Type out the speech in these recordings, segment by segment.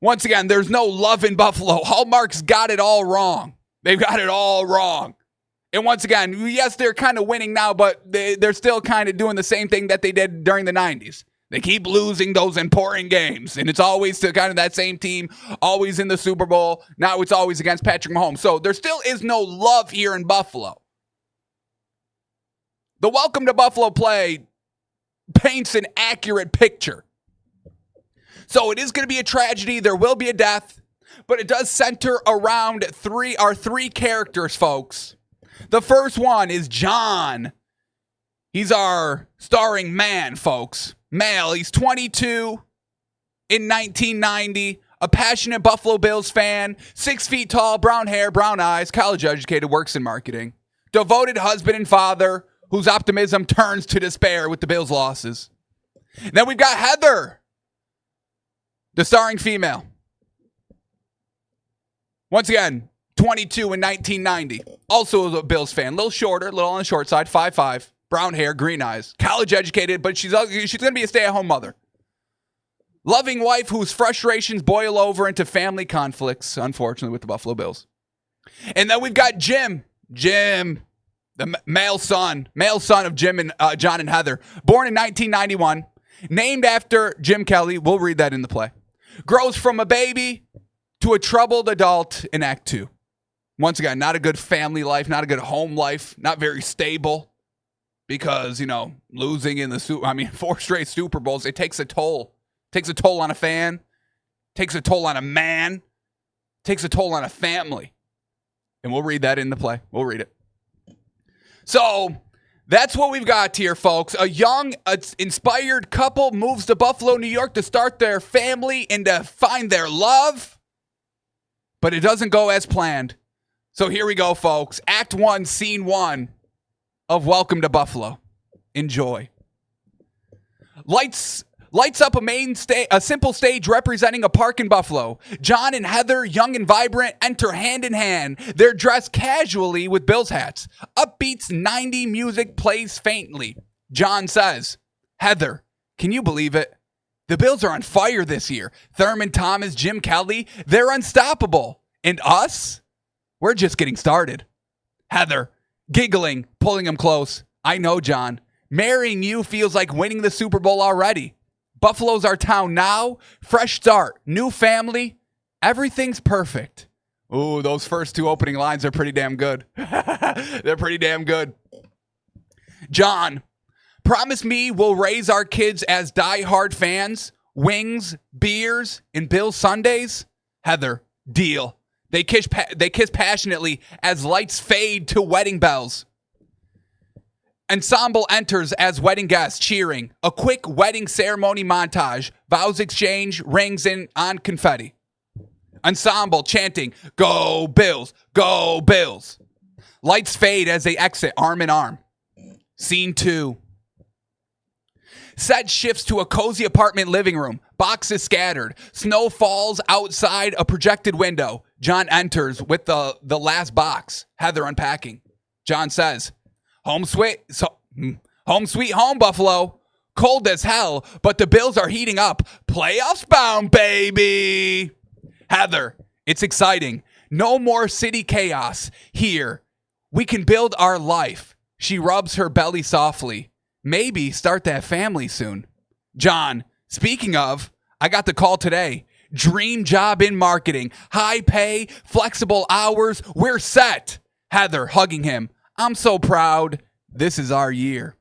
Once again, there's no love in Buffalo. Hallmark's got it all wrong. They've got it all wrong. And once again, yes, they're kind of winning now, but they're still kind of doing the same thing that they did during the 90s. They keep losing those important games, and it's always to kind of that same team, always in the Super Bowl. Now it's always against Patrick Mahomes. So there still is no love here in Buffalo. The Welcome to Buffalo play paints an accurate picture. So it is going to be a tragedy. There will be a death, but it does center around three characters, folks. The first one is John. He's our starring man, folks. Male. He's 22 in 1990. A passionate Buffalo Bills fan. 6 feet tall, brown hair, brown eyes, college educated, works in marketing. Devoted husband and father whose optimism turns to despair with the Bills' losses. Then we've got Heather, the starring female. Once again, 22 in 1990. Also a Bills fan. A little shorter, a little on the short side. 5'5", brown hair, green eyes. College educated, but she's going to be a stay-at-home mother. Loving wife whose frustrations boil over into family conflicts, unfortunately, with the Buffalo Bills. And then we've got Jim. Jim, the male son of Jim and John and Heather. Born in 1991. Named after Jim Kelly. We'll read that in the play. Grows from a baby to a troubled adult in Act 2. Once again, not a good family life, not a good home life, not very stable. Because, losing in 4 straight Super Bowls, it takes a toll. Takes a toll on a fan. Takes a toll on a man. Takes a toll on a family. And we'll read that in the play. We'll read it. So, that's what we've got here, folks. A young, inspired couple moves to Buffalo, New York to start their family and to find their love. But it doesn't go as planned. So here we go, folks. Act 1, Scene 1 of Welcome to Buffalo. Enjoy. Lights up a simple stage representing a park in Buffalo. John and Heather, young and vibrant, enter hand in hand. They're dressed casually with Bills hats. Upbeat's 90 music plays faintly. John says, Heather, can you believe it? The Bills are on fire this year. Thurman Thomas, Jim Kelly, they're unstoppable. And us? We're just getting started. Heather, giggling, pulling him close. I know, John. Marrying you feels like winning the Super Bowl already. Buffalo's our town now. Fresh start. New family. Everything's perfect. Ooh, those first 2 opening lines are pretty damn good. They're pretty damn good. John, promise me we'll raise our kids as diehard fans. Wings, beers, and Bill Sundays. Heather, deal. They kiss passionately as lights fade to wedding bells. Ensemble enters as wedding guests, cheering. A quick wedding ceremony montage. Vows exchange, rings in on confetti. Ensemble chanting, Go Bills, Go Bills. Lights fade as they exit arm in arm. Scene 2. Set shifts to a cozy apartment living room. Boxes scattered. Snow falls outside a projected window. John enters with the last box. Heather unpacking. John says, Home sweet home, Buffalo. Cold as hell, but the Bills are heating up. Playoffs bound, baby. Heather, it's exciting. No more city chaos. Here, we can build our life. She rubs her belly softly. Maybe start that family soon. John, speaking of, I got the call today. Dream job in marketing. High pay, flexible hours. We're set. Heather, hugging him. I'm so proud. This is our year.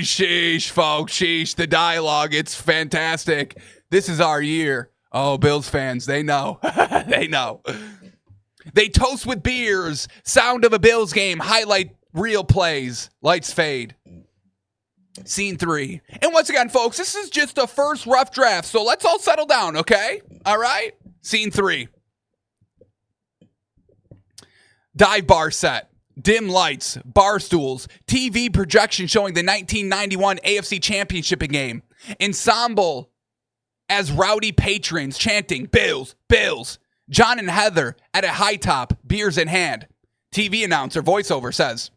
Sheesh, folks. Sheesh. The dialogue, it's fantastic. This is our year. Oh, Bills fans, they know. They know. They toast with beers. Sound of a Bills game. Highlight reel plays. Lights fade. Scene 3. And once again, folks, this is just a first rough draft, so let's all settle down, okay? All right? Scene 3. Dive bar set. Dim lights, bar stools, TV projection showing the 1991 AFC Championship game. Ensemble as rowdy patrons chanting, Bills, Bills. John and Heather at a high top, beers in hand. TV announcer voiceover says,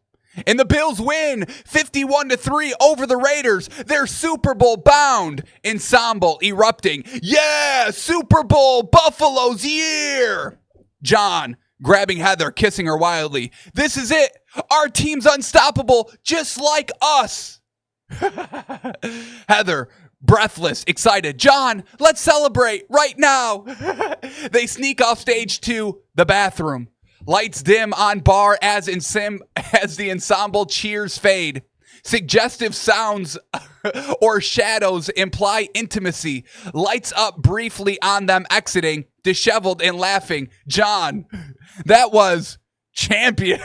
And the Bills win 51-3 over the Raiders. They're Super Bowl bound. Ensemble erupting. Yeah, Super Bowl, Buffalo's year. John grabbing Heather, kissing her wildly. This is it. Our team's unstoppable, just like us. Heather, breathless, excited. John, let's celebrate right now. They sneak off stage to the bathroom. Lights dim on bar as the ensemble cheers fade. Suggestive sounds or shadows imply intimacy. Lights up briefly on them exiting, disheveled and laughing. John, that was champion.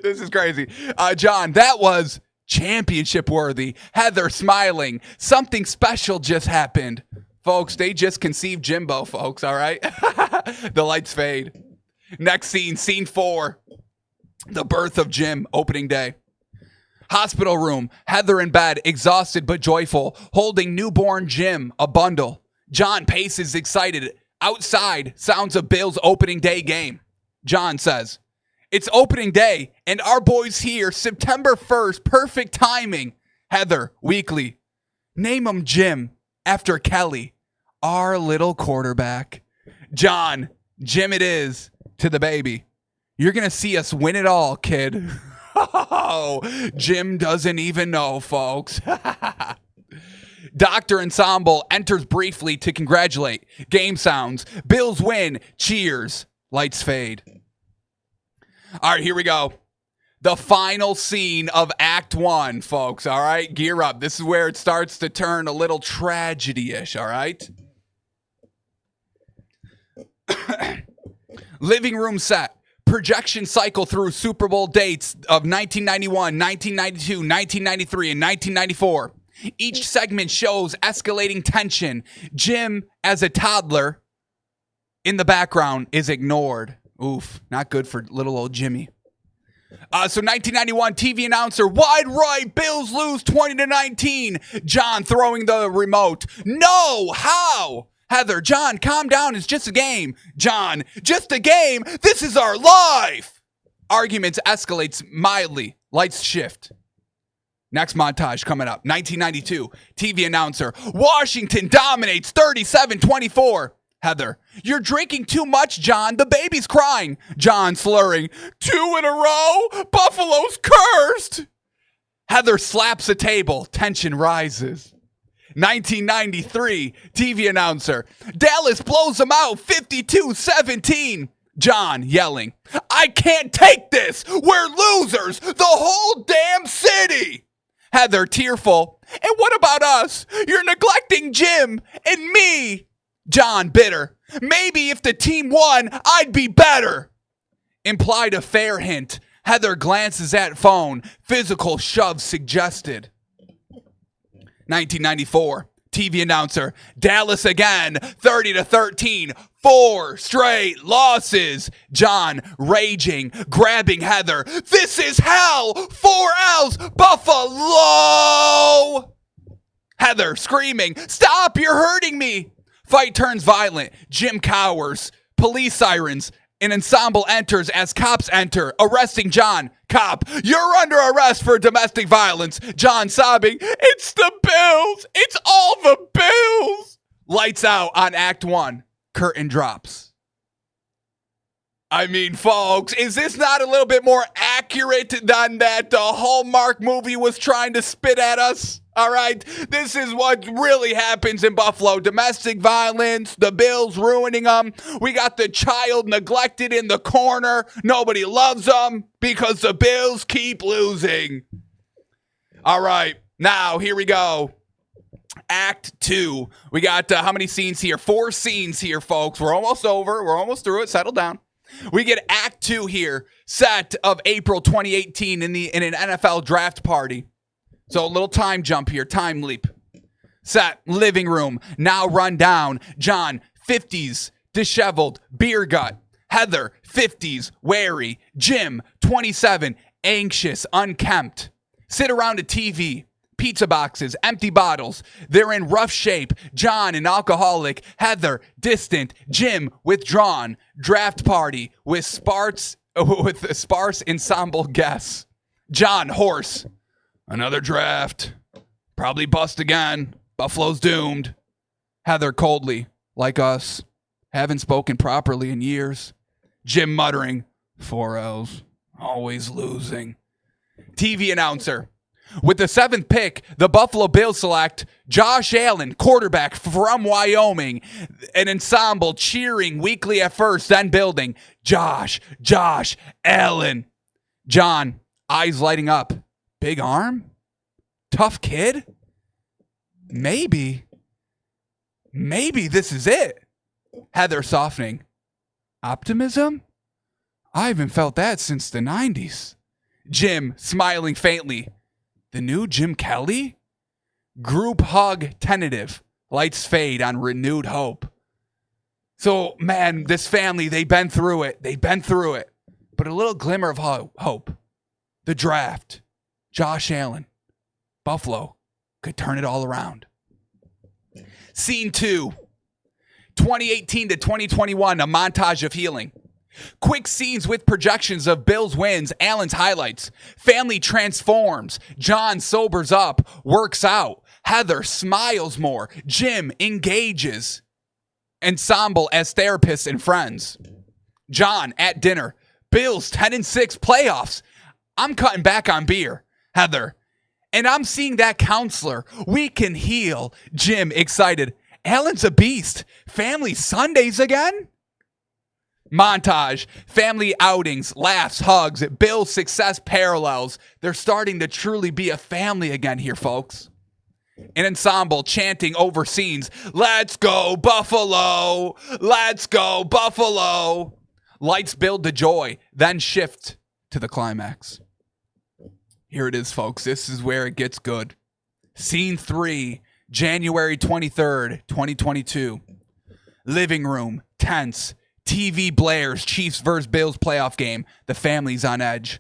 This is crazy. John, that was championship worthy. Heather smiling. Something special just happened. Folks, they just conceived Jimbo, folks, all right? The lights fade. Next scene, scene 4. The birth of Jim, opening day. Hospital room, Heather in bed, exhausted but joyful, holding newborn Jim, a bundle. John paces excited. Outside, sounds of Bill's opening day game. John says, it's opening day, and our boy's here, September 1st, perfect timing. Heather, weakly, name him Jim, after Kelly, our little quarterback. John, Jim it is, to the baby. You're going to see us win it all, kid. Oh, Jim doesn't even know, folks. Dr. Ensemble enters briefly to congratulate. Game sounds. Bills win. Cheers. Lights fade. All right, here we go. The final scene of Act 1, folks. All right, gear up. This is where it starts to turn a little tragedy-ish, all right? Living room set. Projection cycle through Super Bowl dates of 1991, 1992, 1993, and 1994. Each segment shows escalating tension. Jim, as a toddler, in the background, is ignored. Oof, not good for little old Jimmy. So 1991, TV announcer, wide right, Bills lose 20-19. John throwing the remote. No, how? Heather, John, calm down. It's just a game. John, just a game? This is our life. Arguments escalates mildly. Lights shift. Next montage coming up. 1992, TV announcer. Washington dominates 37-24. Heather, you're drinking too much, John. The baby's crying. John slurring. 2 in a row? Buffalo's cursed. Heather slaps a table. Tension rises. 1993, TV announcer. Dallas blows them out 52-17. John yelling, I can't take this. We're losers. The whole damn city. Heather tearful. And what about us? You're neglecting Jim and me. John bitter. Maybe if the team won, I'd be better. Implied a fair hint. Heather glances at phone. Physical shove suggested. 1994, TV announcer. Dallas again, 30-13. 4 straight losses. John raging, grabbing Heather. This is hell. 4 L's. BuffaLLLLo. Heather screaming, stop, you're hurting me. Fight turns violent. Jim cowers. Police sirens. An ensemble enters as cops enter, arresting John. Cop, you're under arrest for domestic violence. John sobbing, it's the Bills. It's all the Bills. Lights out on Act 1. Curtain drops. I mean, folks, is this not a little bit more accurate than that the Hallmark movie was trying to spit at us? All right, this is what really happens in Buffalo. Domestic violence, the Bills ruining them. We got the child neglected in the corner. Nobody loves them because the Bills keep losing. All right, now here we go. Act 2. We got how many scenes here? 4 scenes here, folks. We're almost over. We're almost through it. Settle down. We get Act 2 here, set of April 2018 in an NFL draft party. So a little time jump here, time leap. Set, living room, now run down. John, 50s, disheveled, beer gut. Heather, 50s, wary. Jim, 27, anxious, unkempt. Sit around a TV. Pizza boxes, empty bottles. They're in rough shape. John, an alcoholic. Heather, distant. Jim, withdrawn. Draft party with sparse ensemble guests. John, horse. Another draft. Probably bust again. Buffalo's doomed. Heather, coldly, like us. Haven't spoken properly in years. Jim muttering, 4 L's. Always losing. TV announcer. With the 7th pick, the Buffalo Bills select Josh Allen, quarterback from Wyoming. An ensemble cheering weekly at first, then building. Josh Allen. John, eyes lighting up. Big arm? Tough kid? Maybe this is it. Heather, softening. Optimism? I haven't felt that since the 90s. Jim, smiling faintly. The new Jim Kelly? Group hug tentative. Lights fade on renewed hope. So, man, this family, they've been through it. But a little glimmer of hope. The draft. Josh Allen. Buffalo could turn it all around. Scene 2. 2018 to 2021, a montage of healing. Quick scenes with projections of Bills wins, Allen's highlights. Family transforms. John sobers up, works out. Heather smiles more. Jim engages. Ensemble as therapists and friends. John at dinner. Bills 10-6 playoffs. I'm cutting back on beer. Heather. And I'm seeing that counselor. We can heal. Jim excited. Allen's a beast. Family Sundays again? Montage, family outings, laughs, hugs, Bill's success parallels. They're starting to truly be a family again here, folks. An ensemble chanting over scenes, let's go Buffalo, let's go Buffalo. Lights build to joy, then shift to the climax. Here it is, folks. This is where it gets good. Scene 3, January 23rd, 2022. Living room, tense. TV blares Chiefs vs. Bills playoff game. The family's on edge.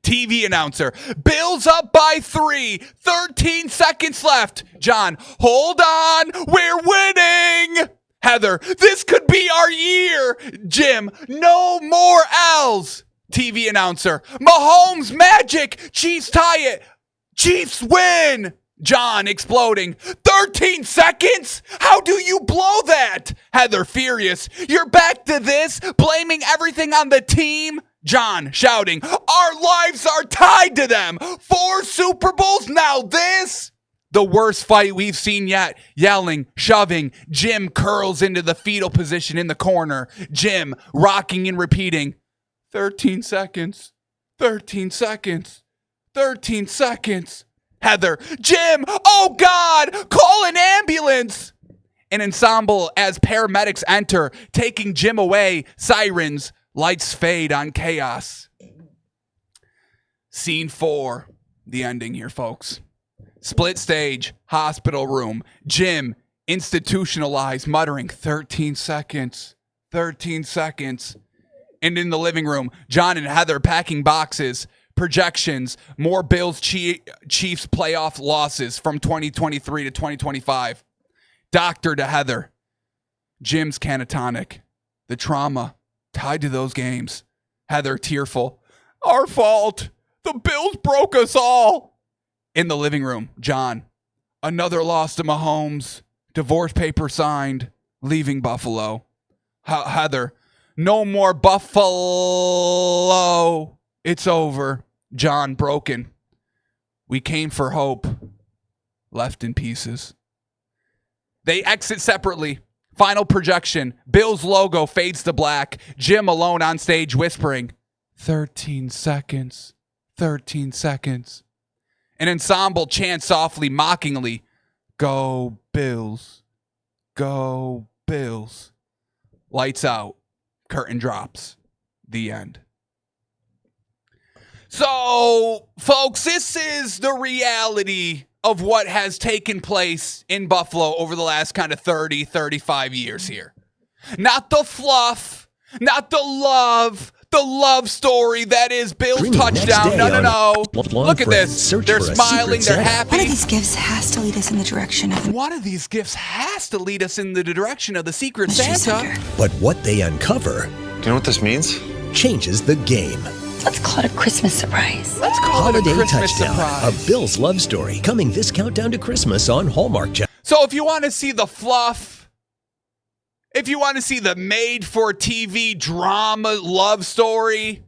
TV announcer, Bills up by 3, 13 seconds left. John, hold on, we're winning. Heather, this could be our year. Jim, no more L's. TV announcer, Mahomes magic, Chiefs tie it. Chiefs win. John exploding. 13 seconds? How do you blow that? Heather furious. You're back to this? Blaming everything on the team? John shouting. Our lives are tied to them. 4 Super Bowls, now this? The worst fight we've seen yet. Yelling, shoving. Jim curls into the fetal position in the corner. Jim rocking and repeating. 13 seconds. 13 seconds. 13 seconds. Heather, Jim, oh God, call an ambulance. An ensemble as paramedics enter, taking Jim away. Sirens, lights fade on chaos. Scene 4, the ending here, folks. Split stage, hospital room. Jim, institutionalized, muttering 13 seconds, 13 seconds. And in the living room, John and Heather packing boxes. Projections, more Bills Chiefs playoff losses from 2023 to 2025. Doctor to Heather. Jim's catatonic. The trauma tied to those games. Heather tearful. Our fault. The Bills broke us all. In the living room, John. Another loss to Mahomes. Divorce paper signed. Leaving Buffalo. Heather. No more BuffaLLLLo. It's over. John broken. We came for hope. Left in pieces. They exit separately. Final projection. Bill's logo fades to black. Jim alone on stage whispering, 13 seconds. 13 seconds. An ensemble chants softly, mockingly, Go Bills. Go Bills. Lights out. Curtain drops. The end. So, folks, this is the reality of what has taken place in Buffalo over the last kind of 30, 35 years here. Not the fluff, not the love story that is Bill's touchdown. No. Look at this. They're smiling, they're happy. One of these gifts has to lead us in the direction of the Secret Santa. But what they uncover, Do you know what this means? changes the game. Let's call it a Christmas surprise. Let's call Holiday it a Christmas Touchdown, surprise. a Bill's love story coming this countdown to Christmas on Hallmark Channel. So if you want to see the fluff, if you want to see the made-for-TV drama love story,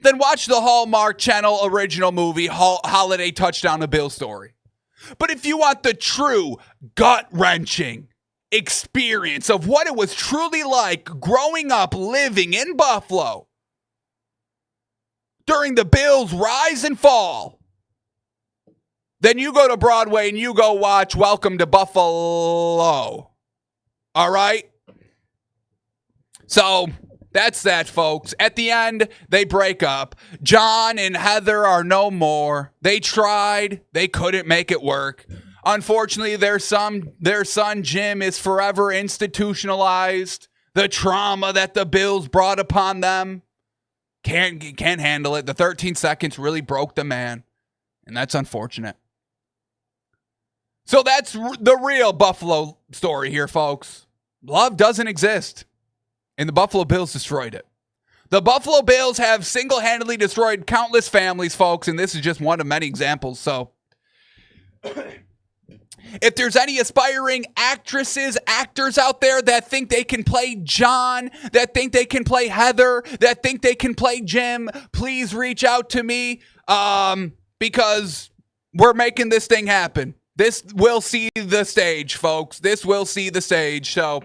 then watch the Hallmark Channel original movie, Holiday Touchdown, A Bill Story. But if you want the true gut-wrenching experience of what it was truly like growing up living in Buffalo during the Bills' rise and fall, then you go to Broadway and you go watch Welcome to BuffaLLLLo. All right? So that's that, folks. At the end, they break up. John and Heather are no more. They tried. They couldn't make it work. Unfortunately, their son Jim is forever institutionalized. The trauma that the Bills brought upon them can't handle it. The 13 seconds really broke the man, and that's unfortunate. So that's the real Buffalo story here, folks. Love doesn't exist, and the Buffalo Bills destroyed it. The Buffalo Bills have single-handedly destroyed countless families, folks, and this is just one of many examples. So if there's any aspiring actresses, actors out there that think they can play John, that think they can play Heather, that think they can play Jim, please reach out to me because we're making this thing happen. This will see the stage, folks. This will see the stage. So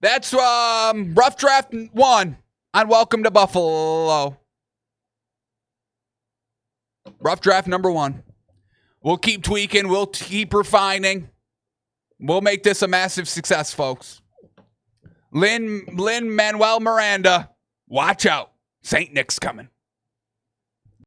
that's Rough Draft 1 on Welcome to BuffaLLLLo. Rough Draft number 1. We'll keep tweaking. We'll keep refining. We'll make this a massive success, folks. Lin-Manuel Miranda, watch out. St.Nicks coming.